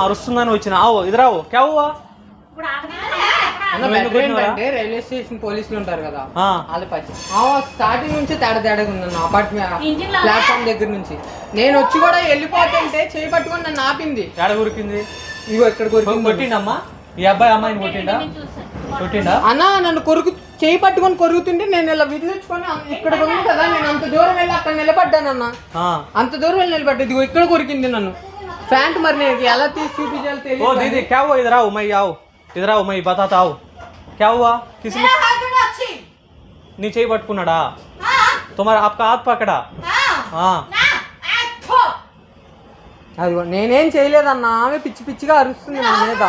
అరుస్తుందని వచ్చిన ఆవు ఇదిరావు క్యావు railway station పోలీసులు ఉంటారు కదా వాళ్ళ స్టార్టింగ్ నుంచి తేడా ఉందన్న అపార్ట్మెంట్ ప్లాట్ఫామ్ దగ్గర నుంచి నేను వచ్చి కూడా వెళ్ళిపోతుంటే చేయి పట్టుకొని నన్ను ఆపింది. ఎక్కడ కొరికింది? ఇగో ఇక్కడ కొట్టిండమ్మా ఈ అబ్బాయి అమ్మాయిని కొట్టిండా అన్న నన్ను చేయి పట్టుకొని కొరుగుతుంటే నేను ఇలా విదిలించుకొని ఇక్కడ ఉంది కదా నేను అంత దూరం వెళ్ళి అక్కడ నిలబడ్డానన్న. అంత దూరం వెళ్ళి నిలబడ్డా ఇదిగో ఇక్కడ కొరికింది నన్ను ప్యాంట్. మరి నేను ఎలా తీసి చూపించాలి తెలియదు. क्या हुआ? इधर आओ मैं आओ इधर आओ मैं बताता आओ क्या हुआ? किसी नी चाहिए पట్టుకున్నాడా? तुम्हारा आपका हाथ पकड़ा? అదిగో నేనేం చేయలేదన్న. ఆమె పిచ్చి పిచ్చిగా అరుస్తుంది నా మీద.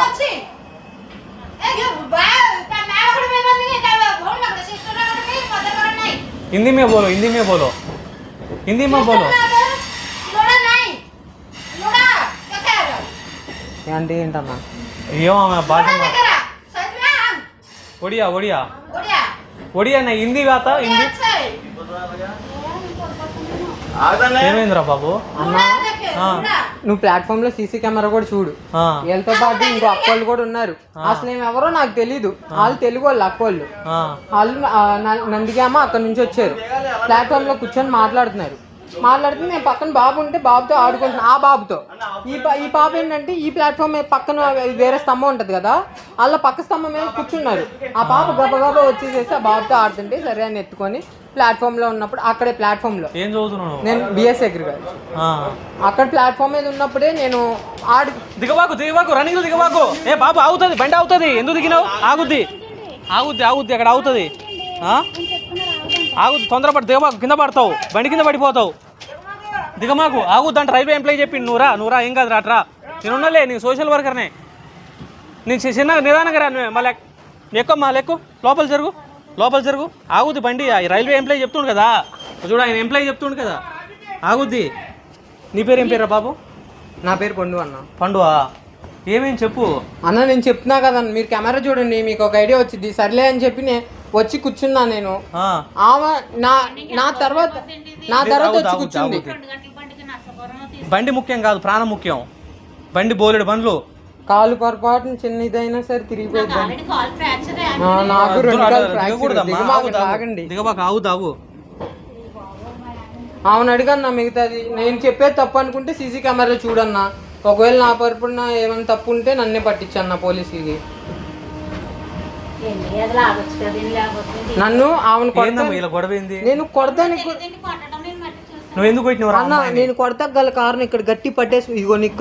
हिंदी में बोलो हिंदी में बोलो हिंदी में बोलो. అంటే ఏంటన్నా ఏమో భాష ఒడియా ఒడియా ఒడియా నా హిందీ కాతా హిందీ ఏమైందిరా బాబు? అన్నా నువ్వు ప్లాట్ఫామ్ లో సీసీ కెమెరా కూడా చూడు. వీళ్ళతో పాటు ఇంకో అక్కోళ్ళు కూడా ఉన్నారు. అసలు ఏమి ఎవరో నాకు తెలీదు. వాళ్ళు తెలుగు వాళ్ళు అక్కోళ్ళు. వాళ్ళు నందిగామ అక్కడ నుంచి వచ్చారు. ప్లాట్ఫామ్ లో కూర్చొని మాట్లాడుతున్నారు. నేను పక్కన బాబు ఉంటే బాబుతో ఆడుకుంటున్నాను. ఆ బాబుతో ఈ పాప ఏంటంటే ఈ ప్లాట్ఫామ్ పక్కన వేరే స్తంభం ఉంటది కదా వాళ్ళ పక్క స్తంభం మీద కూర్చున్నారు. ఆ పాప గబగబా వచ్చేసేసి ఆ బాబుతో ఆడుతుంటే సరే అని ఎత్తుకొని ప్లాట్ఫామ్ లో ఉన్నప్పుడు అక్కడే ప్లాట్ఫామ్ లో నేను బిఎస్ అగ్రికల్చర్ అక్కడ ప్లాట్ఫామ్ మీద ఉన్నప్పుడే నేను దిగబాకు రన్నింగ్ దిగబాకు. ఏ బాబు ఆగుతుంది బండి అవుతుంది. ఎందుకు దిగినావు? ఆగుద్ది అక్కడ అవుతుంది. ఆగుద్ది తొందరపడి దిగబాకు కింద పడతావు. బండి కింద పడిపోతావు. దిగమాకు ఆగుద్ది అంటే రైల్వే ఎంప్లాయీ చెప్పిండు. నువ్వురా ఏం కాదు రాట్రా. నేను ఉన్నలే నేను సోషల్ వర్కర్నే. నేను చిన్నగా నిదానంగా రా. మళ్ళీ ఎక్కువ లెక్కు లోపల జరుగు ఆగుద్ది బండి. రైల్వే ఎంప్లాయీ చెప్తుండు కదా చూడు ఆయన ఎంప్లాయీ చెప్తుండు కదా ఆగుద్ది. నీ పేరు ఏం పేరా బాబు? నా పేరు పండు అన్న. పండువా ఏమేం చెప్పు అన్న. నేను చెప్తున్నా కదా మీరు కెమెరా చూడండి మీకు ఒక ఐడియా వచ్చింది. సర్లే అని చెప్పి వచ్చి కూర్చున్నా నేను. ఆమె నా తర్వాత వచ్చి కూర్చుంది. బండి ముఖ్యం కాదు ప్రాణం ముఖ్యం. బండి బోలెడు బండ్లు కాలు పొరపాటు చిన్న ఇదైనా సరే తిరిగిపోయింది. ఆమెను అడిగన్నా మిగతాది. నేను చెప్పేది తప్పు అనుకుంటే సీసీ కెమెరా చూడన్నా. ఒకవేళ నా పొరపాటున ఏమైనా తప్పు ఉంటే నన్నే పట్టించన్నా పోలీసులకి. నన్ను నేను కొడతానికి నువ్వు ఎందుకు అన్న నేను కొడతా గల కారణం ఇక్కడ గట్టి పట్టేసి ఇగో నీకు